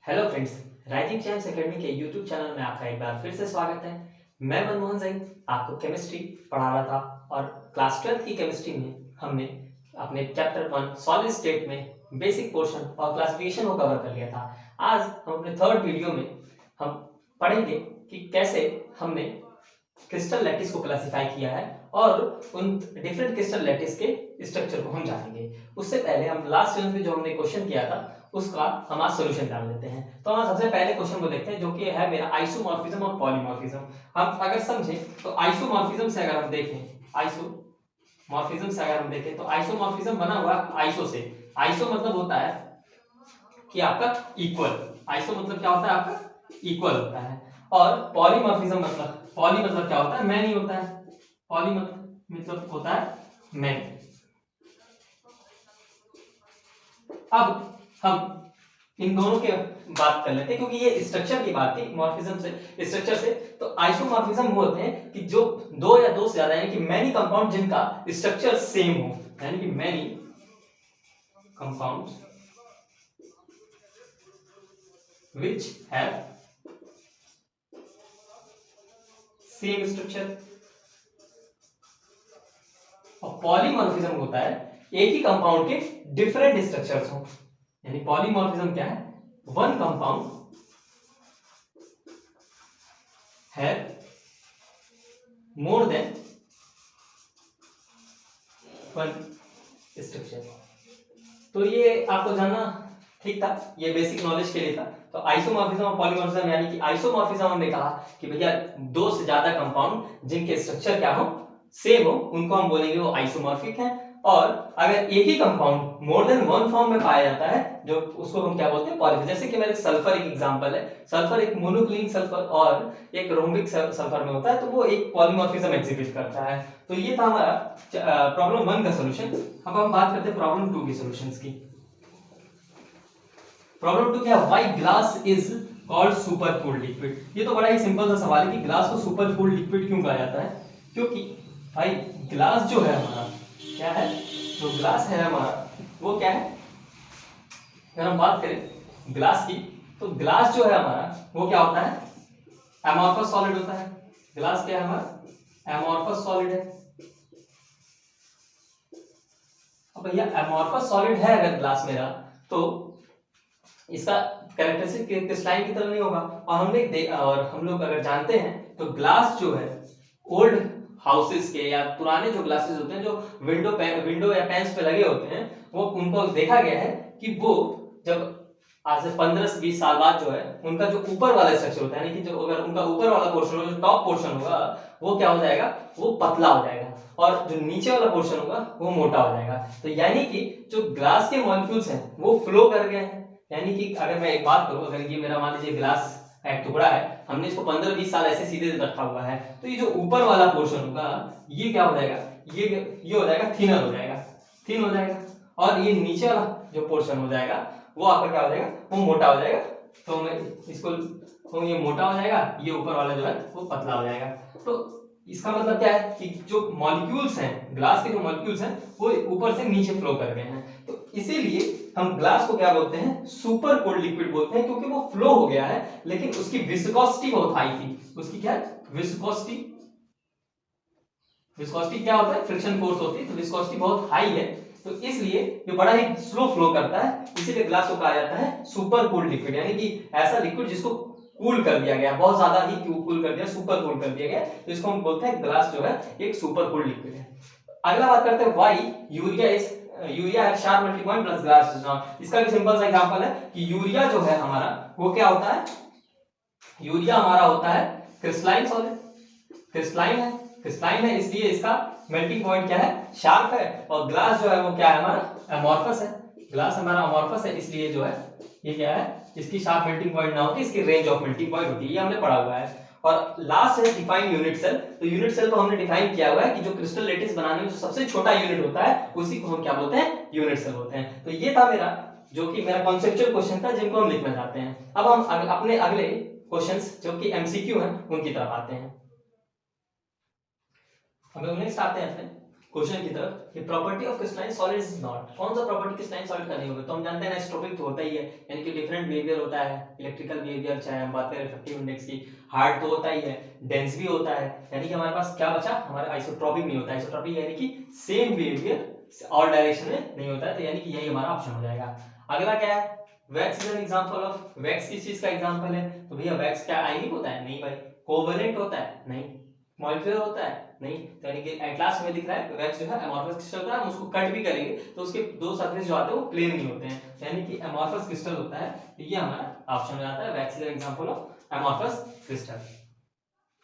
Hello friends, rising champs academy के YouTube channel में आपका एक बार फिर से स्वागत है। मैं मनमोहन सिंह आपको केमिस्ट्री पढ़ा रहा था और क्लास 12 की केमिस्ट्री में हमने अपने चैप्टर 1 सॉलिड स्टेट में बेसिक पोर्शन और क्लासिफिकेशन को कवर कर लिया था। आज हम अपने थर्ड वीडियो में हम पढ़ेंगे कि कैसे हमने क्रिस्टल लैटिस को क्लासिफाई किया है और उन डिफरेंट क्रिस्टल लैटिस के स्ट्रक्चर को हम जानेंगे। उससे पहले हम लास्ट यूनिट में जो हमने क्वेश्चन किया था उसका हम आज सॉल्यूशन जान लेते हैं। तो हम सबसे पहले क्वेश्चन को देखते हैं जो कि है मेरा आइसोमॉर्फिज्म और पॉलीमॉर्फिज्म। हम अगर समझें तो आइसोमॉर्फिज्म से अगर हम देखें आइसोमॉर्फिज्म बना हुआ आइसो से। आइसो मतलब होता है कि आपका इक्वल। आइसो मतलब क्या होता है? आपका इक्वल होता है। और पॉलीमॉर्फिज्म मतलब पॉली मतलब क्या होता है? मैनी होता है। पॉली मतलब होता है मैनी। अब हम इन दोनों के बात कर लेते हैं क्योंकि ये स्ट्रक्चर की बात थी मॉर्फिज्म से स्ट्रक्चर से। तो आइसोमॉर्फिज्म वो होते हैं कि जो दो या दो से ज्यादा यानी कि मैनी कंपाउंड जिनका स्ट्रक्चर सेम हो, यानी कि many compounds which have same structure। और पॉलीमॉर्फिज्म होता है एक ही कंपाउंड के डिफरेंट स्ट्रक्चर्स हो। यानी पॉलीमॉर्फिज्म क्या है? वन कंपाउंड है मोर देन वन स्ट्रक्चर। तो ये आपको जानना ठीक था, ये बेसिक नॉलेज के लिए था। तो आइसोमॉर्फिज्म और पॉलीमॉर्फिज्म यानी कि आइसोमॉर्फिज्म हमने कहा कि भैया दो से ज्यादा कंपाउंड जिनके स्ट्रक्चर क्या हो, सेम हो, उनको हम बोलेंगे वो आइसोमॉर्फिक है। और अगर एक ही compound more than one form में पाया जाता है जो उसको हम क्या बोलते हैं? पॉलीमॉर्फिक। जैसे कि मेरे सल्फर एक एग्जांपल है। सल्फर एक मोनोक्लिनिक सल्फर और एक रोम्बिक सल्फर में होता है, तो वो एक पॉलीमॉर्फिज्म एग्जिबिट करता है। तो ये था हमारा प्रॉब्लम 1 का सॉल्यूशन। अब हम बात करते हैं प्रॉब्लम 2 की सॉल्यूशंस की। प्रॉब्लम 2 क्या है? Why glass is called super cooled liquid. ये तो बड़ा ही सिंपल सा सवाल है कि ग्लास को सुपर कूल्ड लिक्विड क्यों कहा जाता है? क्योंकि भाई ग्लास जो है हमारा क्या है? जो ग्लास है हमारा वो क्या है? अगर हम बात करें ग्लास की, तो ग्लास जो है हमारा वो क्या होता है? एमॉर्फस सॉलिड होता है। ग्लास क्या है हमारा? एमॉर्फस सॉलिड है। अब भैया एमॉर्फस सॉलिड है अगर ग्लास मेरा, तो इसका कैरेक्टरिस्टिक क्रिस्टलाइन की तरह नहीं होगा। और हम लोग अगर जानते हैं तो ग्लास जो है ओल्ड हाउसेस के या पुराने जो ग्लासेस होते हैं जो विंडो या पैन्स पे लगे होते हैं, वो उनको देखा गया है कि वो जब आज से 15 से 20 साल बाद जो है उनका जो ऊपर वाला स्ट्रक्चर होता है, यानी कि जो अगर उनका ऊपर वाला पोर्शन होगा, जो टॉप पोर्शन होगा, वो क्या हो जाएगा? वो पतला हो जाएगा और जो नीचे वाला पोर्शन होगा वो मोटा हो जाएगा। तो यानी कि जो ग्लास के मॉलिक्यूल्स हैं वो फ्लो कर गए हैं। यानी कि अगर मैं एक बात करूं, अगर ये मेरा मान लीजिए ग्लास का एक टुकड़ा है, हमने इसको 15-20 साल ऐसे सीधे रखा हुआ है, तो ये जो ऊपर वाला पोर्शन होगा ये क्या हो जाएगा? ये हो जाएगा थिनर हो जाएगा, थिन हो जाएगा। और ये नीचे वाला जो पोर्शन हो जाएगा वो आपका क्या हो जाएगा? वो मोटा हो जाएगा। तो मैं इसको तो ये मोटा हो जाएगा, ये ऊपर वाला जो है वो पतला हो जाएगा। तो इसका मतलब क्या है कि जो मॉलिक्यूल्स हैं, ग्लास के जो मॉलिक्यूल्स हैं वो ऊपर से नीचे फ्लो कर गए हैं। तो इसीलिए हम ग्लास को क्या बोलते हैं? सुपर कोल्ड लिक्विड बोलते हैं, क्योंकि वो फ्लो हो गया है लेकिन उसकी विस्कोसिटी बहुत हाई थी। उसकी क्या है? विस्कोसिटी। विस्कोसिटी क्या होता है? फ्रिक्शन फोर्स होती है, तो विस्कोसिटी बहुत हाई है, तो इसलिए ये बड़ा ही स्लो फ्लो करता है। इसीलिए ग्लास को कहा जाता है सुपर कूल्ड लिक्विड, यानी कि ऐसा लिक्विड जिसको कूल कर दिया गया, बहुत ज्यादा ही कूल कर दिया, सुपर कूल कर दिया गया, तो इसको हम बोलते हैं ग्लास जो है एक सुपर कूल्ड लिक्विड है। अगला बात करते हैं व्हाई यूरिया है sharp melting point plus glass is not. इसका भी सिंपल सा एग्जांपल है कि यूरिया जो है हमारा वो क्या होता है? यूरिया हमारा होता है क्रिस्टलाइन सॉलिड। क्रिस्टलाइन है इसलिए इसका मेल्टिंग पॉइंट क्या है? शार्प है। और ग्लास जो है वो क्या है? हमारा अमॉर्फस है। ग्लास हमारा अमॉर्फस है, इसलिए जो है ये क्या है? इसकी शार्प मेल्टिंग पॉइंट ना होती, इसकी रेंज ऑफ मेल्टिंग पॉइंट होती है, ये हमने पढ़ा हुआ है। और लास्ट है डिफाइन यूनिट सेल। तो यूनिट सेल को हमने डिफाइन किया हुआ है कि जो क्रिस्टल लेटिस बनाने में जो सबसे छोटा यूनिट होता है उसी को हम क्या बोलते हैं? यूनिट सेल बोलते हैं। तो ये था मेरा जो कि मेरा कॉन्सेप्चुअल क्वेश्चन था जिनको हम लिखना चाहते हैं। अब हम अपने अगले क्वेश्चंस जो कि एमसीक्यू हैं उनकी तरफ आते हैं। हम लोग नेक्स्ट आते हैं अपने क्वेश्चन की तरफ कि property of crystalline solid is not, कौन सा प्रॉपर्टी क्रिस्टलाइन सॉलिड का नहीं होगा। तो हम जानते हैं एनिसोट्रोपिक तो होता ही है, यानी कि डिफरेंट बिहेवियर होता है, इलेक्ट्रिकल बिहेवियर, चाहे हम बात करें रिफ्रैक्टिव इंडेक्स की, हार्ड तो होता ही है, डेंस भी होता है, यानी कि हमारे पास क्या बचा, हमारा आइसोट्रोपिक नहीं होता। आइसोट्रोपिक यानी कि सेम बिहेवियर ऑल डायरेक्शन में नहीं होता है, तो यानी कि यही हमारा ऑप्शन हो जाएगा। अगला क्या है, wax is an example of, wax किस चीज का एग्जांपल है, तो भैया वैक्स क्या आयनिक होता है, नहीं भाई। कोवैलेंट होता है, नहीं। मॉलिक्यूलर होता है, नहीं। तो यानी कि एट लास्ट में दिख रहा है वैक्स जो है अमोर्फस क्रिस्टल का, हम उसको कट भी करेंगे तो उसके दो सरफेस जो आते हैं वो प्लेन नहीं होते हैं, यानी कि अमोर्फस क्रिस्टल होता है, तो ये हमारा ऑप्शन में आता है, wax is an example of amorphous crystal.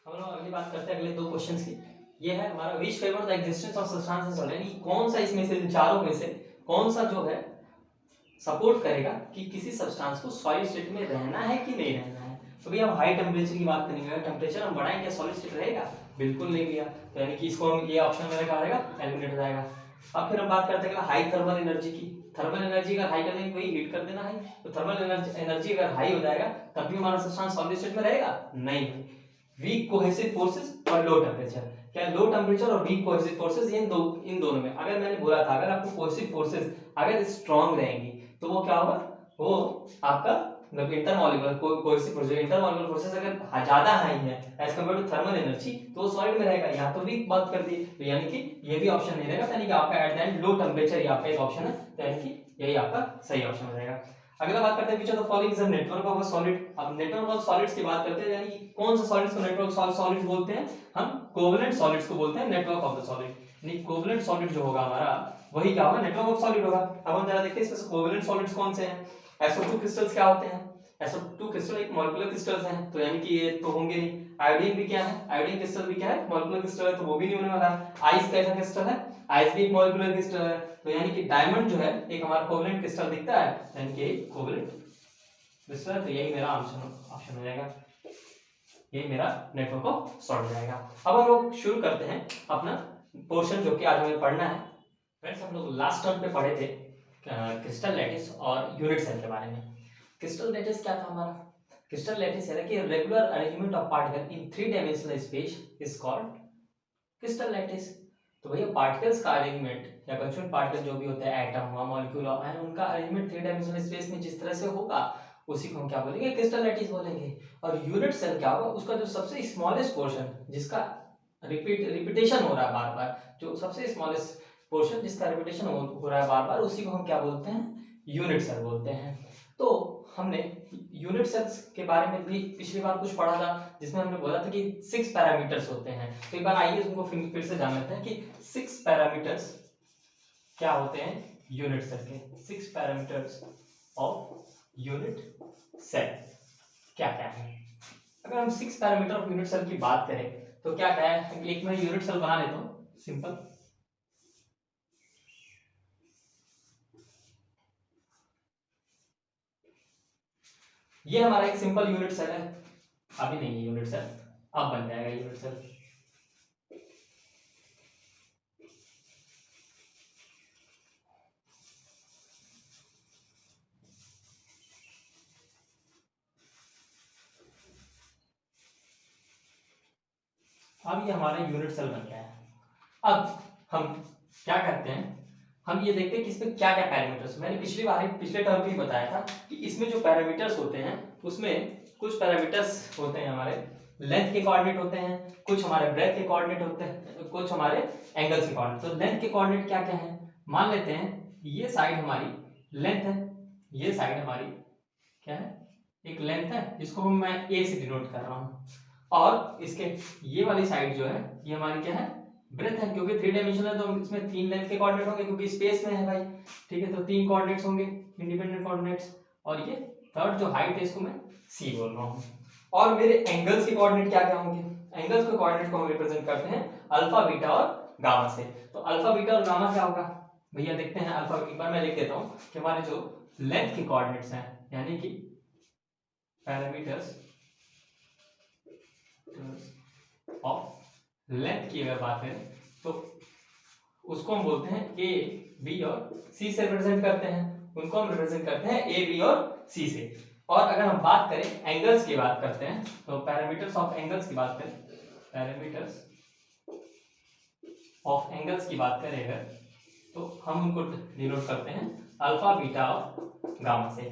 हम लोग अगली बात करते हैं अगले दो क्वेश्चंस की। ये है हमारा which favour the existence of substance in solid, यानी कौन सा इसमें से, इन चारों में से कौन सा जो है सपोर्ट करेगा कि किसी सब्सटेंस को सॉलिड स्टेट में रहना है कि नहीं रहना है। तो भैया हम हाई टेम्परेचर की बात करेंगे, अगर टेम्परेचर हम बढ़ाएंगे क्या सॉलिड स्टेट रहेगा, बिल्कुल नहीं भैया। तो यानी कि इसको हम, ये ऑप्शन मेरा क्या रहेगा, एलिमिनेट हो जाएगा। अब फिर हम बात करते हैं हाई थर्मल एनर्जी की। थर्मल एनर्जी अगर हाई कर देंगे वही हीट कर देना है, तो थर्मल एनर्जी अगर हाई हो जाएगा तब भी हमारा सब्सटेंस सॉलिड स्टेट में रहेगा, नहीं। वीक कोहेसिव फोर्सेस और लो टेम्परेचर, क्या लो टेम्परेचर और वीक कोहेसिव फोर्सेस, इन दोनों में अगर मैंने बोला था अगर आपको कोहेसिव फोर्सेस अगर स्ट्रांग रहेंगी तो वो क्या होगा, वो आपका मतलब intermolecular cohesive forces, intermolecular forces अगर ज्यादा हाई है as compare to thermal energy तो वो सॉलिड में रहेगा। यहाँ तो वीक बात कर दी, तो यानी कि ये भी ऑप्शन नहीं रहेगा, यानी कि आपका at the end low temperature ही आपका एक ऑप्शन है, तो यानी कि यही आपका सही ऑप्शन हो जाएगा। अगला बात करते हैं which of the following is a network of a solid. अब नेटवर्क ऑफ सॉलिड्स की बात करते हैं, यानी कि कौन सा सॉलिड्स को नेटवर्क सॉलिड्स बोलते हैं, हम कोवैलेंट सॉलिड्स को बोलते हैं नेटवर्क ऑफ द सॉलिड, यानी कोवैलेंट सॉलिड जो होगा हमारा वही क्या होगा, नेटवर्क ऑफ सॉलिड होगा। अब हम जरा देखते हैं इसमें कोवैलेंट सॉलिड्स कौन से हैं। SO2 क्रिस्टल्स क्या होते हैं, SO2 क्रिस्टल एक मॉलिक्यूलर क्रिस्टल्स हैं, तो यानी कि ये तो होंगे नहीं। आयोडीन भी क्या है, आयोडीन क्रिस्टल भी क्या है, मॉलिक्यूलर क्रिस्टल है, तो वो भी नहीं होने वाला है। आइस कैसा क्रिस्टल है, आइस भी एक मॉलिक्यूलर क्रिस्टल है, तो यानी कि डायमंड जो है एक हमारा कोवैलेंट क्रिस्टल दिखता है, यानी कि कोवैलेंट क्रिस्टल है, तो यही मेरा ऑप्शन हो जाएगा, ये मेरा नेटवर्क ऑफ सॉलिड हो जाएगा। अब हम लोग शुरू करते हैं अपना पोर्शन जो कि आज हमें पढ़ना है। फ्रेंड्स हम लोग लास्ट टर्म पे पढ़े थे क्रिस्टल लैटिस और यूनिट सेल के बारे में। क्रिस्टल लैटिस क्या था हमारा, क्रिस्टल लैटिस है कि regular arrangement of particle in three dimensional space is called crystal lattice. तो भैया पार्टिकल्स का अरेंजमेंट या कंस्टिट्यूएंट पार्टिकल जो भी होते हैं, एटम हुआ, मॉलिक्यूल हुआ, आयन, उनका अरेंजमेंट थ्री डायमेंशनल स्पेस में जिस तरह से होगा उसी को हम क्या बोलेंगे, क्रिस्टल लैटिस बोलेंगे। और यूनिट सेल क्या होगा, उसका जो सबसे स्मॉलेस्ट पोर्शन जिसका रिपीटेशन हो रहा है बार बार, जो सबसे स्मॉलेस्ट पोर्शन जिसका रिपीटेशन हो रहा है बार बार, उसी को हम क्या बोलते हैं, यूनिट सेल बोलते हैं। तो हमने यूनिट सेल्स के बारे में भी पिछली बार कुछ पढ़ा था, जिसमें हमने बोला था कि 6 पैरामीटर्स होते हैं। तो एक बार आइए उनको फिर से जान लेते हैं कि 6 पैरामीटर्स क्या होते हैं यूनिट सेल के। 6 पैरामीटर्स ऑफ यूनिट सेल क्या क्या है। अगर हम 6 पैरामीटर ऑफ यूनिट सेल की बात करें तो क्या क्या है, एक मैं यूनिट सेल बना लेता हूं सिंपल। ये हमारा एक सिंपल यूनिट सेल है, अभी नहीं है यूनिट सेल, अब बन जाएगा यूनिट सेल। अब ये हमारा यूनिट सेल बन गया है। अब हम क्या करते हैं, हम ये देखते हैं कि इसमें क्या क्या पैरामीटर्स, मैंने पिछले टर्म में ही बताया था कि इसमें जो पैरामीटर्स होते हैं उसमें कुछ पैरामीटर्स होते हैं हमारे लेंथ के कोऑर्डिनेट होते हैं, कुछ हमारे ब्रेथ के कोऑर्डिनेट होते हैं, कुछ हमारे एंगल्स के कोऑर्डिनेट। तो लेंथ के कोऑर्डिनेट क्या क्या है, मान लेते हैं ये साइड हमारी लेंथ है, ये साइड हमारी क्या है, एक लेंथ है जिसको मैं ए से डिनोट कर रहा हूँ, और इसके ये वाली साइड जो है ये हमारी क्या है, ब्रेथ है, क्योंकि थ्री डायमेंशनल है तो इसमें तीन लेंथ के कोऑर्डिनेट होंगे क्योंकि स्पेस में है भाई, ठीक है। तो तीन कोऑर्डिनेट्स होंगे इंडिपेंडेंट कोऑर्डिनेट्स, और ये थर्ड जो हाइट है इसको मैं सी बोल रहा हूँ। और मेरे एंगल्स के कोऑर्डिनेट क्या क्या होंगे, एंगल्स के कोऑर्डिनेट को हम रिप्रेजेंट करते हैं अल्फा बीटा और गामा से। तो अल्फा बीटा और गामा क्या होगा भैया, देखते हैं। अल्फा एक बार मैं लिख देता हूँ कि हमारे जो लेंथ के कोऑर्डिनेट्स हैं यानी कि पैरामीटर्स ऑफ लेंथ की अगर बात करें तो उसको हम बोलते हैं ए बी और सी से रिप्रेजेंट करते हैं, उनको हम रिप्रेजेंट करते हैं ए बी और सी से। और अगर हम बात करें एंगल्स की बात करते हैं तो पैरामीटर्स ऑफ एंगल्स की बात करें, पैरामीटर्स ऑफ एंगल्स की बात करें अगर, तो हम उनको डिनोट करते हैं अल्फा बीटा और गामा से।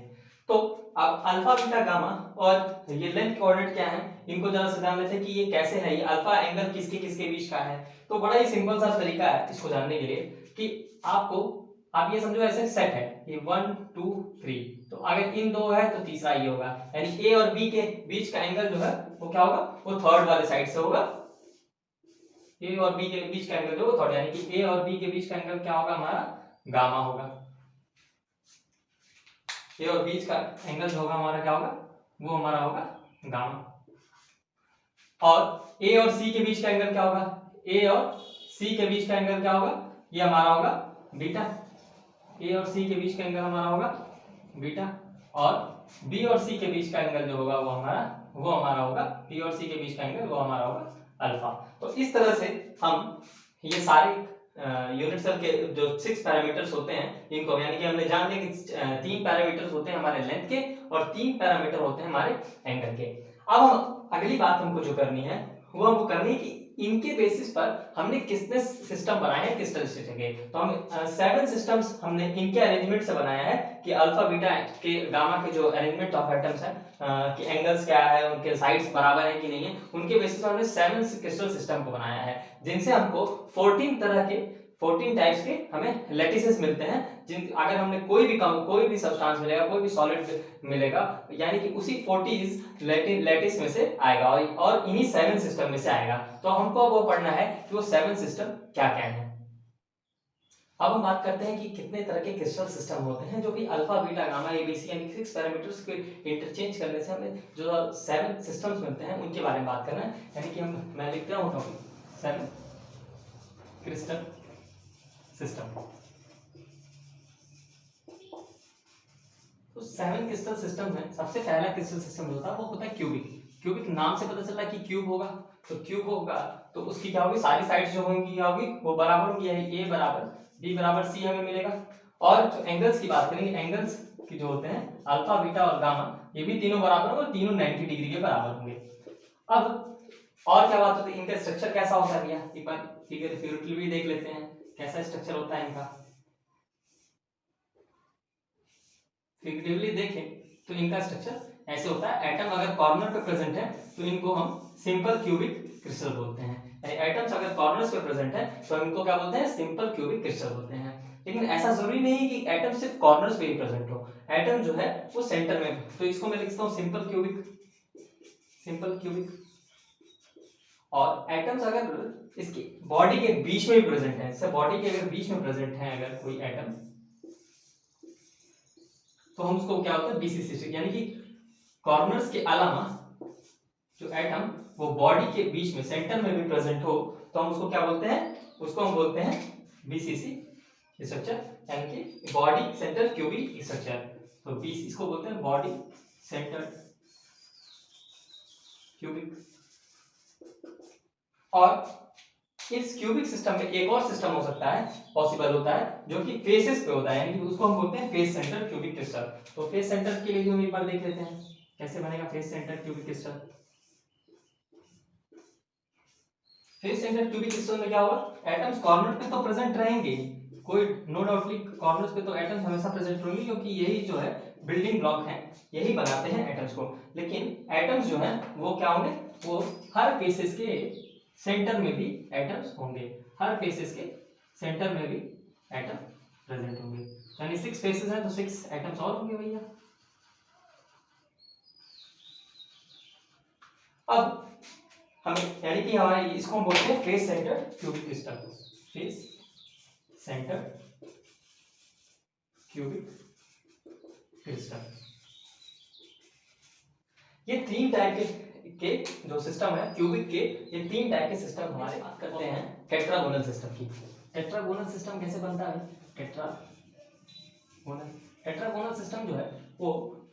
तो अब अल्फा बीटा गामा और ये लेंथ कोऑर्डिनेट क्या है, इनको जरा से जान लेते हैं कि ये कैसे है, ये अल्फा एंगल किसके किसके बीच का है। तो बड़ा ही सिंपल सा तरीका है इसको जानने के लिए कि आपको, आप ये समझो ऐसे सेट है ये 1 2 3, तो अगर इन दो है तो तीसरा ये होगा, यानी ए और बी के बीच का एंगल जो है वो क्या होगा, वो थर्ड वाले साइड से होगा। ए और बी के बीच का एंगल जो है थर्ड, यानी कि ए और बी के बीच का एंगल क्या होगा, हमारा गामा होगा। ए और बीच का एंगल जो होगा हमारा क्या होगा, वो हमारा होगा गामा। और ए और सी के बीच का एंगल क्या होगा, ए और सी के बीच का एंगल क्या होगा, ये हमारा होगा बीटा। ए और सी के बीच का एंगल हमारा होगा बीटा। और बी और सी के बीच का एंगल जो होगा वो हमारा होगा, बी और सी के बीच का एंगल वो हमारा होगा अल्फा। तो इस तरह से हम ये सारे यूनिट सेल के जो 6 पैरामीटर्स होते हैं इनको, यानी कि हमने जान लिया कि 3 पैरामीटर्स होते हैं हमारे लेंथ के और 3 पैरामीटर होते हैं हमारे एंगल के। अब हम अगली बात हमको जो करनी है वो हमको करनी है कि इनके बेसिस पर हमने कितने सिस्टम बनाए हैं क्रिस्टल स्ट्रक्चर के। तो हम 7 सिस्टम्स हमने इनके अरेंजमेंट से बनाया है कि अल्फा बीटा के गामा के जो अरेंजमेंट ऑफ एटम्स है कि एंगल्स क्या है, उनके साइड्स बराबर है कि नहीं है, उनके बेसिस पर हमने 7 क्रिस्टल सिस्टम को बनाया है, जिनसे हमको 14 तरह के 14 टाइप्स के हमें लैटिसेस मिलते हैं। जिन अगर हमने कोई भी सब्सटेंस मिलेगा, कोई भी सॉलिड मिलेगा, यानी कि उसी 40 लैटिस में से आएगा और इन्हीं 7 सिस्टम में से आएगा। तो हमको अब वो पढ़ना है कि वो 7 सिस्टम क्या क्या है। अब हम बात करते हैं कि कितने तरह के क्रिस्टल सिस्टम होते हैं, जो कि अल्फा बीटा गामा एबीसी यानी 6 पैरामीटर्स के इंटरचेंज करने से हमें जो 7 सिस्टम्स मिलते हैं उनके बारे में बात करना है। यानी कि मैं लिख रहा हूं टॉपिक 7 क्रिस्टल सिस्टम। तो 7 क्रिस्टल सिस्टम में सबसे पहला क्रिस्टल सिस्टम जो होता है वो होता है क्यूबिक। क्यूबिक नाम से पता चल रहा है कि क्यूब होगा, तो क्यूब होगा तो उसकी क्या होगी, सारी साइड्स जो होंगी क्या होगी, वो बराबर होंगी, यानी ए बराबर बी बराबर सी हमें मिलेगा। और जो एंगल्स की बात करेंगे, एंगल्स की जो होते हैं अल्फा बीटा और गामा, ये भी तीनों बराबर होंगे, तीनों 90 डिग्री के बराबर होंगे। अब और क्या बात होती है, इनका स्ट्रक्चर कैसा होता है भैया, एक बार फिगर भी देख लेते हैं कैसा स्ट्रक्चर होता है इनका। फिगरेटिवली देखें तो इनका स्ट्रक्चर ऐसे होता है, एटम अगर कॉर्नर पे प्रेजेंट है तो इनको हम सिंपल क्यूबिक क्रिस्टल बोलते हैं, यानी एटम्स अगर कॉर्नर्स पे प्रेजेंट है तो इनको क्या बोलते हैं, सिंपल क्यूबिक क्रिस्टल बोलते हैं। लेकिन ऐसा जरूरी नहीं है कि एटम सिर्फ कॉर्नर्स पे ही प्रेजेंट हो, एटम जो है वो सेंटर में, तो इसको मैं लिखता हूं सिंपल क्यूबिक। और एटम्स अगर इसकी बॉडी के बीच में भी प्रेजेंट है, जैसे बॉडी के अगर बीच में प्रेजेंट है अगर कोई एटम, तो हम उसको क्या होता है बीसीसी, यानी कि कॉर्नर्स के अलावा जो एटम वो बॉडी के बीच में सेंटर में भी प्रेजेंट हो तो हम उसको क्या बोलते हैं, उसको हम बोलते हैं बीसीसी स्ट्रक्चर, यानी कि बॉडी सेंटर क्यूबिक स्ट्रक्चर। तो बीसी इसको बोलते हैं बॉडी सेंटर क्यूबिक। और इस क्यूबिक सिस्टम में एक और सिस्टम हो सकता है, पॉसिबल होता है, जो कि फेसेस पे होता है, यानी कि उसको हम बोलते हैं फेस सेंटर क्यूबिक क्रिस्टल। तो फेस सेंटर के लिए हम एक बार देख लेते हैं कैसे बनेगा face centre cubic crystal. Face centre cubic crystal में क्या होगा, एटम्स कॉर्नर पे तो प्रेजेंट रहेंगे, कोई नो डाउटली कॉर्नर्स पे तो एटम्स हमेशा प्रेजेंट होंगे, क्योंकि यही जो है बिल्डिंग ब्लॉक है, यही बनाते हैं एटम्स को। लेकिन एटम्स जो है वो क्या होंगे, वो हर फेसेस के सेंटर में भी एटम्स होंगे, हर फेसेस के सेंटर में भी एटम प्रेजेंट होंगे, यानी 6 फेसेस हैं तो 6 एटम्स और होंगे भैया। अब हमें यानी कि हमारे इसको हम बोलते हैं face centre cubic crystal, face centre cubic crystal. ये 3 टाइप के जो सिस्टम है क्यूबिक के, ये 3 टाइप के सिस्टम हमारे बात करते हैं टेट्रागोनल सिस्टम की। टेट्रागोनल सिस्टम कैसे बनता है, टेट्रागोनल सिस्टम जो है वो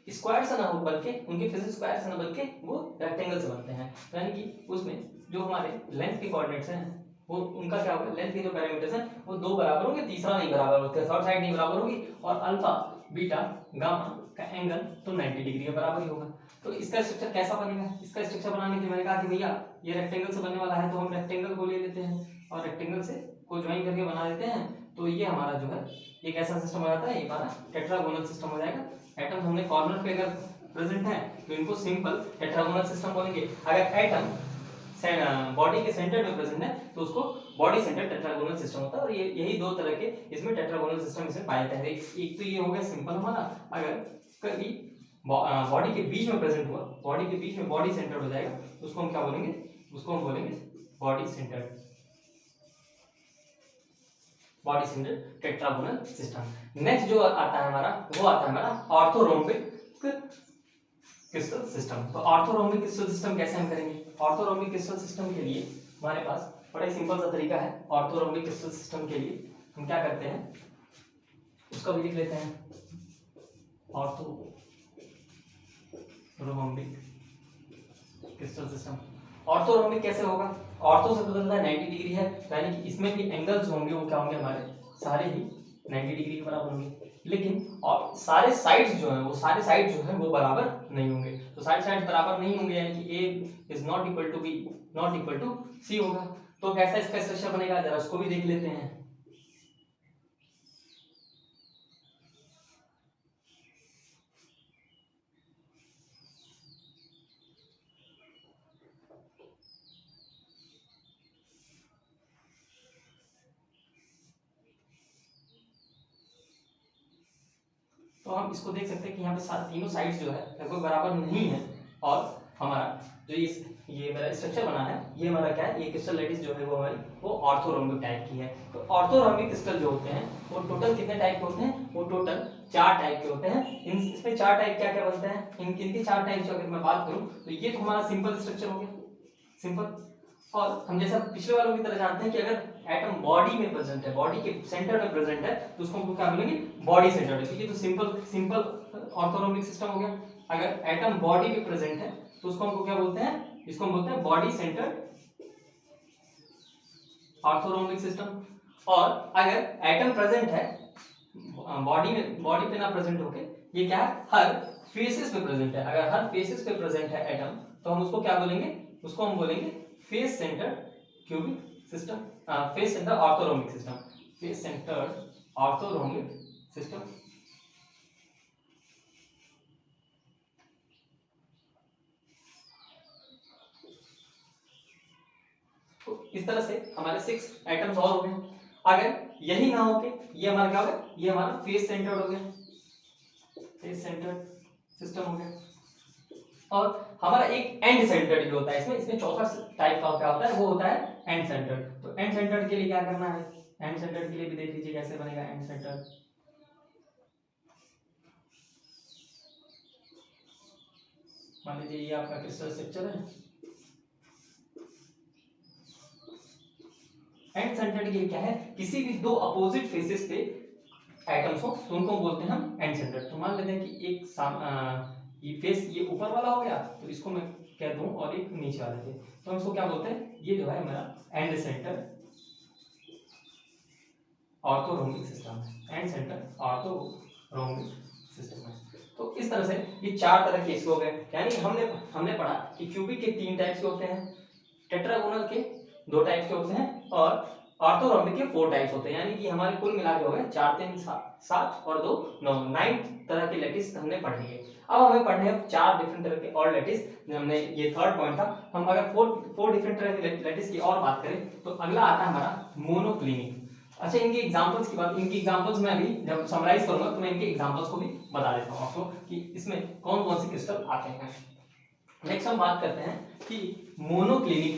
स्क्वायर से ना हो बल्कि उनके फिजिक्स स्क्वायर से ना बल्कि वो रेक्टेंगल से बनते हैं, यानी कि उसमें जो हमारे लेंथ के कोऑर्डिनेट्स हैं वो उनका क्या होगा, लेंथ के जो पैरामीटर्स हैं वो 2 बराबर होंगे, तीसरा नहीं बराबर होता, थर्ड साइड नहीं बराबर होगी, और अल्फा बीटा गामा का एंगल तो 90 डिग्री के बराबर ही होगा। तो इसका स्ट्रक्चर कैसा बनेगा, इसका स्ट्रक्चर बनाने के लिए मैंने कहा कि भैया ये रेक्टेंगल से बनने वाला है तो हम रेक्टेंगल को ले लेते हैं, और रेक्टेंगल से को ज्वाइन करके बना देते हैं तो ये हमारा जो है एक ऐसा सिस्टम हो जाता है, ये हमारा टेट्रागोनल सिस्टम हो जाएगा। एटम हमने कॉर्नर पे अगर प्रेजेंट है तो इनको सिंपल टेट्रागोनल सिस्टम बोलेंगे। अगर एटम बॉडी के सेंटर में प्रेजेंट है तो उसको बॉडी सेंटर टेट्रागोनल सिस्टम होता है। और ये यही दो तरह के इसमें टेट्रागोनल सिस्टम इसमें पाए जाते हैं। एक तो ये हो गया सिंपल हमारा, अगर कभी बॉडी के बीच में प्रेजेंट हुआ, बॉडी के बीच में बॉडी सेंटर हो जाएगा तो उसको हम क्या बोलेंगे, उसको हम बोलेंगे body centred, body centred tetragonal system. Next जो आता है हमारा वो आता है हमारा ऑर्थोरोम्बिक क्रिस्टल सिस्टम। तो ऑर्थोरोम्बिक क्रिस्टल सिस्टम कैसे हम करेंगे? ऑर्थोरोम्बिक क्रिस्टल सिस्टम के लिए हमारे पास बड़ा ही सिंपल सा तरीका है। ऑर्थोरोम्बिक क्रिस्टल सिस्टम के लिए हम क्या करते हैं, उसका भी लिख लेते हैं, ऑर्थोरोम्बिक क्रिस्टल सिस्टम। ऑर्थोरोम्बिक कैसे होगा? ऑर्थो से बदलता है 90 डिग्री है, यानी कि इसमें भी एंगल्स होंगे वो क्या होंगे, हमारे सारे ही 90 डिग्री के बराबर होंगे। लेकिन और सारे साइड्स जो हैं वो सारे साइड जो है वो बराबर नहीं होंगे। तो सारे साइड बराबर नहीं होंगे यानी कि A is not equal to B not equal to C होगा। तो कैसा इसका स्ट्रक्चर बनेगा जरा उसको भी देख लेते हैं। तो हम इसको देख सकते हैं कि यहाँ पे तीनों साइड्स जो है लगभग बराबर नहीं है। और हमारा जो ये मेरा स्ट्रक्चर बना है ये हमारा क्या है, ये क्रिस्टल लैटिस जो है वो हमारी वो ऑर्थोरोम्बिक टाइप की है। तो ऑर्थोरोम्बिक क्रिस्टल जो होते हैं वो टोटल कितने टाइप के होते हैं? वो टोटल 4 टाइप के होते हैं। इसमें 4 टाइप क्या क्या बनते हैं? इनके 4 टाइप अगर मैं बात करूं तो ये तो हमारा सिंपल स्ट्रक्चर हो गया, सिंपल। और हम जैसा पिछले वालों की तरह जानते हैं कि अगर एटम बॉडी में प्रेजेंट है, बॉडी के सेंटर में प्रेजेंट है तो उसको हम क्या बोलेंगे, बॉडी सेंटर्ड। तो ये तो सिंपल ऑर्थोरोम्बिक सिस्टम हो गया। अगर एटम बॉडी में प्रेजेंट है तो उसको हमको क्या बोलते हैं, इसको हम बोलते हैं बॉडी सेंटर्ड ऑर्थोरोम्बिक सिस्टम। और अगर एटम प्रेजेंट है बॉडी में, बॉडी पे ना प्रेजेंट होके ये क्या है, हर फेसेस पे प्रेजेंट है। अगर हर फेसेस पे प्रेजेंट है एटम तो हम उसको क्या बोलेंगे, उसको हम बोलेंगे face centred cubic system, face centre orthorhombic system, face centred orthorhombic system. तो इस तरह से हमारे 6 एटम्स और हो गए। अगर यही ना हो के ये हमारा क्या हो गया, ये हमारा फेस सेंटर्ड हो गया, फेस सेंटर्ड सिस्टम हो गया। और हमारा एक एंड सेंटर्ड भी होता है इसमें चौथा टाइप का क्या होता है, वो होता है एंड सेंटर्ड। तो एंड सेंटर्ड के लिए क्या करना है, एंड सेंटर्ड के लिए भी देख लीजिए कैसे बनेगा एंड सेंटर्ड। मान लीजिए ये आपका क्रिस्टल स्ट्रक्चर है। एंड सेंटर्ड के लिए क्या है, किसी भी दो अपोजिट फेसेस पे एटम्स हो तो उनको बोलते हैं हम एंड सेंटर्ड। तो मान लेते हैं कि एक ये फेस ये ऊपर वाला हो गया तो इसको मैं कह दूं और एक नीचे वाला है तो हम इसको क्या बोलते हैं, ये जो है मेरा एंड सेंटर ऑर्थोरोम्बिक सिस्टम है, एंड सेंटर ऑर्थोरोम्बिक सिस्टम है। तो इस तरह से ये 4 तरह के इसके हो गए। यानी हमने पढ़ा कि क्यूबिक के 3 टाइप्स के होते हैं, टेट्रागोनल के 2 टाइप्स के होते हैं और ऑर्थोरोम्बिक के 4 टाइप्स होते हैं। यानी कि हमारे कुल मिला के हो गए 4 3 7 और 2 9 9 तरह के लैटिस हमने पढ़ लिए। अब हमें पढ़ने हैं 4 डिफरेंट तरह के और लैटिस। हमने ये थर्ड पॉइंट था। हम अगर 4 डिफरेंट तरह के लैटिस की और बात करें तो अगला आता है हमारा मोनोक्लिनिक। अच्छा, इनके एग्जांपल्स की बात, इनके एग्जांपल्स मैं अभी जब समराइज करूंगा तो मैं इनके एग्जांपल्स को भी बता देता हूं आपको कि इसमें कौन कौन से क्रिस्टल आते हैं। नेक्स्ट हम बात करते हैं कि मोनोक्लिनिक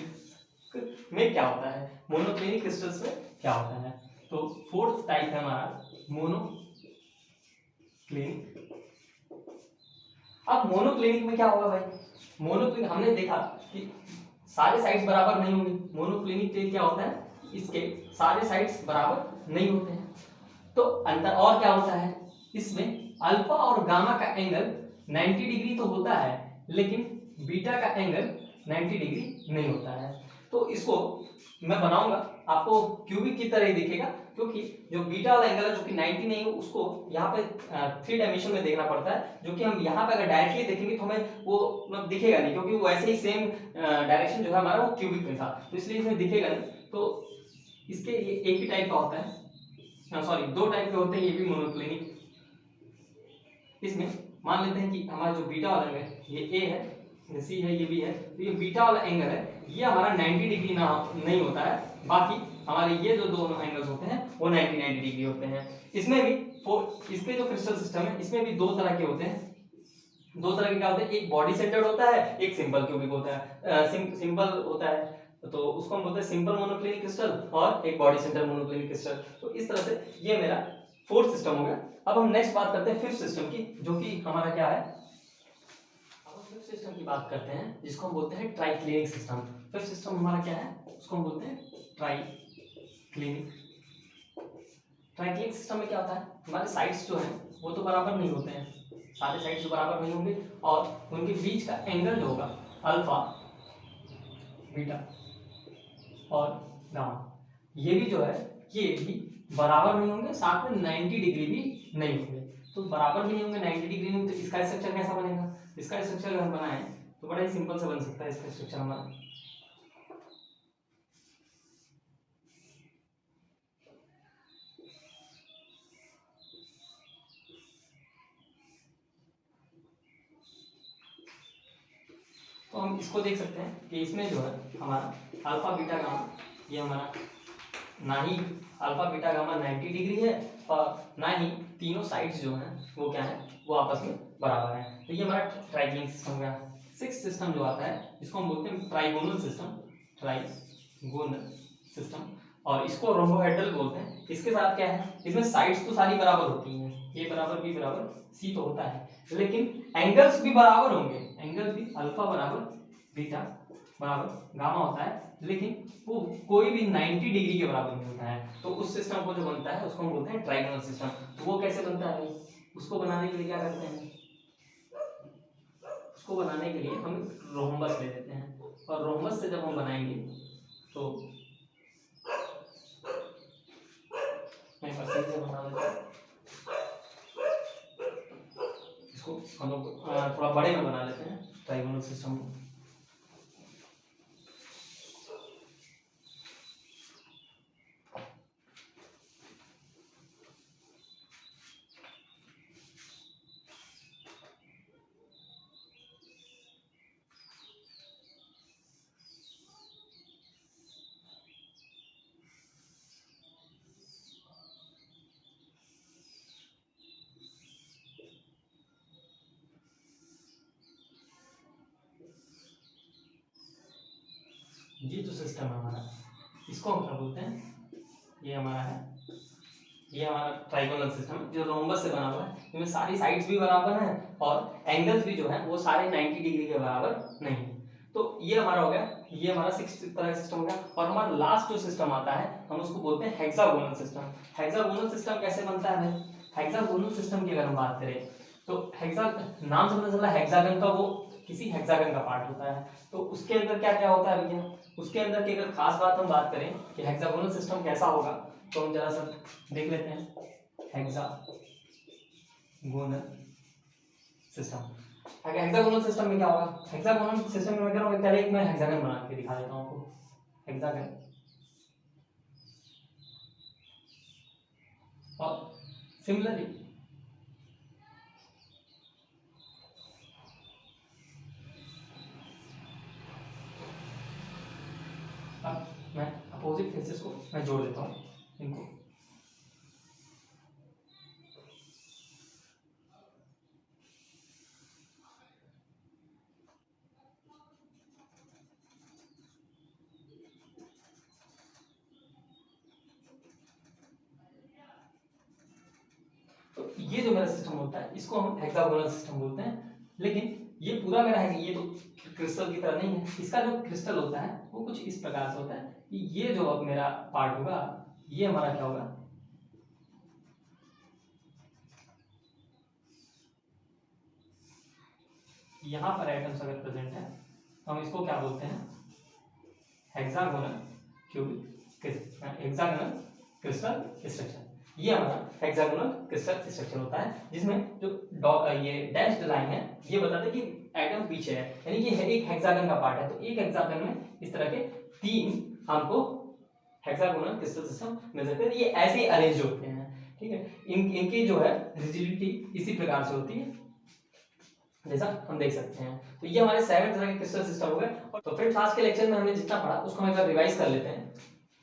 में क्या होता है, मोनोक्लिनिक क्रिस्टल्स में क्या होता है। तो 4th टाइप है हमारा मोनोक्लिनिक। अब मोनोक्लिनिक में क्या होगा भाई, मोनोक्लिनिक हमने देखा कि सारे साइड्स बराबर नहीं होंगे। मोनोक्लिनिक के क्या होता है, इसके सारे साइड्स बराबर नहीं होते हैं। तो अंतर और क्या होता है, इसमें अल्फा और गामा का एंगल 90 डिग्री तो होता है लेकिन बीटा का एंगल 90 डिग्री नहीं होता है। तो इसको मैं बनाऊंगा आपको क्यूबिक की तरह ही दिखेगा, क्योंकि जो बीटा वाला एंगल है जो कि 90 नहीं है उसको यहाँ पे 3 डायमेंशन में देखना पड़ता है, जो कि हम यहाँ पे अगर डायरेक्टली देखेंगे तो हमें वो मतलब दिखेगा नहीं, क्योंकि वो ऐसे ही सेम डायरेक्शन जो है हमारा वो क्यूबिक में था तो इसलिए इसमें दिखेगा नहीं। तो इसके ये एक ही टाइप का होता है, सॉरी दो टाइप के होते हैं, ये भी मोनोक्लिनिक। इसमें मान लेते हैं कि हमारा जो बीटा वाला एंगल है ये ए है, ये सी है, ये बी है, तो ये बीटा वाला एंगल है ये हमारा 90 डिग्री ना नहीं होता है, बाकी हमारे ये जो दोनों एंगल्स होते हैं वो 90 डिग्री होते हैं। इसमें भी इसके जो क्रिस्टल सिस्टम है इसमें भी दो तरह के होते हैं, दो तरह के क्या होते हैं, एक बॉडी सेंटर्ड होता है, एक सिंपल क्यूबिक होता है। सिंपल होता है तो उसको हम बोलते हैं सिंपल मोनोक्लिनिक क्रिस्टल, और एक बॉडी सेंटर मोनोक्लिनिक क्रिस्टल। तो इस तरह से ये मेरा फोर्थ सिस्टम हो गया। अब हम नेक्स्ट बात करते हैं फिफ्थ सिस्टम की, जो कि हमारा क्या है, अब हम फिफ्थ सिस्टम की बात करते हैं जिसको हम बोलते हैं ट्राइक्लिनिक सिस्टम। फिफ्थ सिस्टम हमारा क्या है, उसको हम बोलते हैं ट्राइक्लिनिक। ट्राइक्लिनिक सिस्टम में क्या होता है, हमारे साइड्स जो हैं वो तो बराबर नहीं होते हैं, सारे साइड्स जो बराबर नहीं होंगे, और उनके बीच का एंगल जो होगा अल्फा, बीटा और गामा, ये भी जो है ये भी बराबर नहीं होंगे, साथ में 90 डिग्री भी नहीं होंगे। तो बराबर भी नहीं होंगे, 90 डिग्री नहीं, तो इसका स्ट्रक्चर कैसा बनेगा, इसका स्ट्रक्चर अगर हम बनाएं तो बड़ा ही सिंपल से बन सकता है इसका स्ट्रक्चर हमारा। तो हम इसको देख सकते हैं कि इसमें जो है हमारा अल्फा बीटा गामा, ये हमारा ना ही अल्फा बीटा गामा 90 डिग्री है, और ना ही तीनों साइड्स जो हैं वो क्या है, वो आपस में बराबर हैं। तो ये हमारा ट्राइक्लिनिक सिस्टम हो गया। सिक्स्थ सिस्टम जो आता है इसको हम बोलते हैं ट्राइगोनल सिस्टम, ट्राइगोनल सिस्टम, और इसको रोम्बोहेड्रल बोलते हैं। इसके साथ क्या है, इसमें साइड्स तो सारी बराबर होती हैं, ए बराबर बी बराबर सी तो होता है, लेकिन एंगल्स भी बराबर होंगे, एंगल भी अल्फा बराबर बीटा बराबर गामा होता है, लेकिन वो कोई भी 90 डिग्री के बराबर नहीं होता है। तो उस सिस्टम को जो बनता है उसको हम बोलते हैं ट्राइगोनल सिस्टम। तो वो कैसे बनता है, उसको बनाने के लिए क्या करते हैं, उसको बनाने के लिए हम रोम्बस ले लेते हैं, और रोम्बस से जब हम बनाएंगे तो मैं सही से बना लेता हूँ, इसको हम लोग थोड़ा बड़े में बना लेते हैं ट्राइगोनल सिस्टम को। ये जो सिस्टम है हमारा, इसको हम क्या बोलते हैं, ये हमारा है, ये हमारा ट्राइगोनल सिस्टम जो रोम्बस से बना हुआ है, इसमें सारी साइड्स भी बराबर हैं और एंगल्स भी जो है वो सारे 90 डिग्री के बराबर नहीं है। तो ये हमारा हो गया, ये हमारा सिक्स्थ तरह का सिस्टम हो गया। और हमारा लास्ट जो सिस्टम आता है हम उसको बोलते हैं हेक्सागोनल सिस्टम। हेक्सागोनल सिस्टम कैसे बनता है भाई, हेक्सागोनल सिस्टम की अगर हम बात करें तो हेक्सा, नाम से पता चला हेक्सागन का, वो किसी हेक्सागन का पार्ट होता है। तो उसके अंदर क्या क्या होता है भैया, उसके अंदर की अगर खास बात हम बात करें कि हेक्सागोनल सिस्टम कैसा होगा, तो हम जरा सा देख लेते हैं। हेक्सागोनल सिस्टम, हेक्सागोनल सिस्टम में क्या होगा, हेक्सागोनल सिस्टम में मैं क्या होगा, पहले एक मैं हेक्सागन बना के दिखा देता हूं आपको। हेक्सागन, और सिमिलरली अब मैं अपोजिट फेसेस को मैं जोड़ देता हूं इनको। तो ये जो मेरा सिस्टम होता है इसको हम हेक्सागोनल सिस्टम बोलते हैं। लेकिन ये पूरा मेरा है, ये तो क्रिस्टल की तरह नहीं है, इसका जो क्रिस्टल होता है वो कुछ इस प्रकार से होता है कि ये जो अब मेरा पार्ट होगा ये हमारा क्या होगा, यहाँ पर एटम्स अगर प्रेजेंट है तो हम इसको क्या बोलते हैं, hexagonal cubic, hexagonal crystal structure. ये हमारा हेक्सागोनल क्रिस्टल स्ट्रक्चर होता है, जिसमें जो ये डैश्ड लाइन है ये बताते हैं कि एटम पीछे है, यानी कि एक हेक्सागन का पार्ट है। तो एक हेक्सागन में इस तरह के तीन हमको हेक्सागोनल क्रिस्टल सिस्टम मिल सकते हैं। ये ऐसे ही अरेंज होते हैं, ठीक है। इनकी जो है रिजिडिटी इसी प्रकार से होती है जैसा हम देख सकते हैं। तो ये हमारे 7 तरह के क्रिस्टल सिस्टम हो गए। और तो फ्रेंड्स आज के लेक्चर में हमने जितना पढ़ा उसको हम एक बार रिवाइज कर लेते हैं।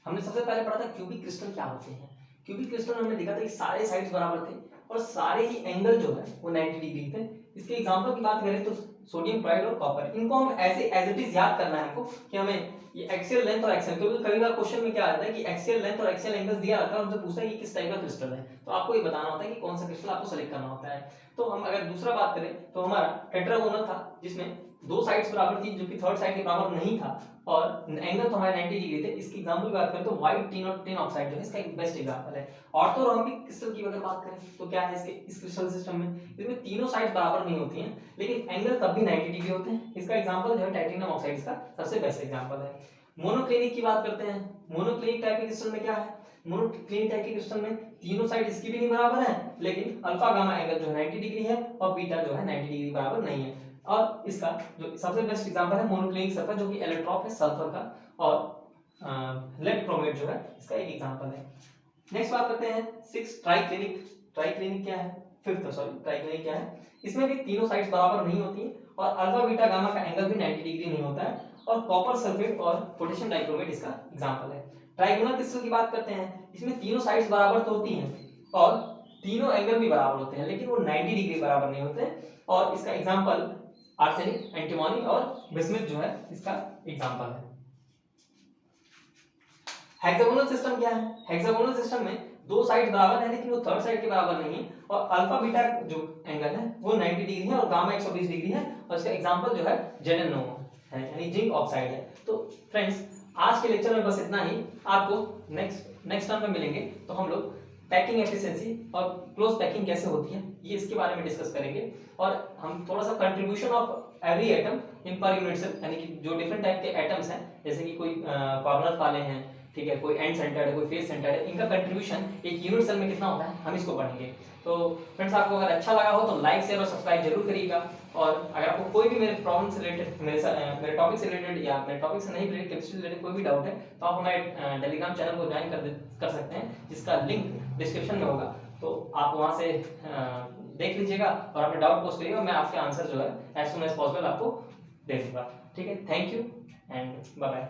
हमने सबसे पहले पढ़ा था क्यूबिक क्रिस्टल क्या होते हैं। क्यूबिक क्रिस्टल हमने देखा था कि सारे साइड्स बराबर थे और सारे ही एंगल जो है वो 90 डिग्री थे। इसके एग्जांपल की बात करें तो सोडियम क्लोराइड और कॉपर, इनको हम ऐसे एज इट इज याद करना है हमको कि हमें ये एक्सियल लेंथ और एक्सियल, क्योंकि कई बार क्वेश्चन में क्या आता है कि एक्सियल लेंथ और एक्सियल एंगल्स दिया रहता है, हमसे पूछता है कि किस टाइप का क्रिस्टल है, तो आपको ये बताना होता है कि कौन सा क्रिस्टल आपको सेलेक्ट करना होता है। तो हम अगर दूसरा बात करें तो हमारा टेट्रागोनल था जिसमें दो साइड्स बराबर थी जो कि थर्ड साइड के बराबर नहीं था और एंगल तो हमारे 90 डिग्री थे। इसकी एग्जांपल की बात करें तो व्हाइट टिन ऑक्साइड जो है इसका एक बेस्ट एग्जांपल है। ऑर्थोरोम्बिक क्रिस्टल की अगर बात करें तो क्या है इसके इस क्रिस्टल सिस्टम में, इसमें तीनों साइड बराबर नहीं होती हैं लेकिन एंगल तब भी 90 डिग्री होते हैं। इसका एग्जांपल जो है टाइटेनियम ऑक्साइड का सबसे बेस्ट एग्जांपल है। मोनोक्लिनिक की बात करते हैं। मोनोक्लिनिक टाइप के क्रिस्टल में क्या है, मोनोक्लिनिक टाइप के क्रिस्टल में तीनों साइड इसकी भी नहीं बराबर है लेकिन अल्फा गामा एंगल जो है 90 डिग्री है और बीटा जो है 90 डिग्री बराबर नहीं है। और इसका जो सबसे बेस्ट एग्जांपल है मोनोक्लिनिक सल्फर जो कि एलोट्रॉप है सल्फर का, और लेड क्रोमेट जो है इसका एक एग्जांपल है। नेक्स्ट बात करते हैं 6 ट्राइक्लिनिक। ट्राइक्लिनिक क्या है, ट्राइक्लिनिक क्या है, इसमें भी तीनों साइड्स बराबर नहीं होती हैं और अल्फा बीटा गामा का एंगल भी 90 डिग्री नहीं होता है और कॉपर सल्फेट और पोटेशियम डाइक्रोमेट इसका एग्जांपल है। ट्राइगोनल क्रिस्टल की बात करते हैं, इसमें तीनों साइड्स बराबर तो होती हैं और तीनों एंगल भी बराबर होते हैं लेकिन वो 90 डिग्री बराबर नहीं होते और इसका एग्जांपल आर्सेनिक, एंटीमोनी और बिस्मुथ जो है इसका एग्जांपल है। हेक्सागोनल सिस्टम क्या है, हेक्सागोनल सिस्टम में दो साइड बराबर है लेकिन वो थर्ड साइड के बराबर नहीं है और अल्फा बीटा जो एंगल है वो 90 डिग्री है और गामा 120 डिग्री है और इसका एग्जांपल जो है ZnO है यानी जिंक ऑक्साइड है। तो फ्रेंड्स आज के लेक्चर में बस इतना ही। आपको नेक्स्ट टर्म में मिलेंगे तो हम लोग पैकिंग एफिशिएंसी और क्लोज पैकिंग कैसे होती है ये इसके बारे में डिस्कस करेंगे और हम थोड़ा सा contribution of every atom in per unit cell यानी कि जो डिफरेंट टाइप के एटम्स हैं जैसे कि कोई कॉर्नर वाले हैं, ठीक है, कोई एंड सेंटर्ड है, कोई फेस सेंटर्ड है, इनका कंट्रीब्यूशन एक यूनिट सेल में कितना होता है हम इसको पढ़ेंगे। तो फ्रेंड्स आपको अगर अच्छा लगा हो तो लाइक शेयर और सब्सक्राइब जरूर करिएगा और अगर आपको कोई भी मेरे प्रॉब्लम से रिलेटेड मेरे टॉपिक से रिलेटेड या मेरे टॉपिक से नहीं रिलेटेड केमिस्ट्री से रिलेटेड कोई भी डाउट है तो आप हमारे टेलीग्राम चैनल को ज्वाइन कर सकते हैं जिसका लिंक डिस्क्रिप्शन में होगा। तो आप वहां से देख लीजिएगा और अपने डाउट पोस्ट करिएगा, मैं आपके आंसर जो है एज सून एज पॉसिबल आपको दे दूंगा। ठीक है, thank you and bye bye.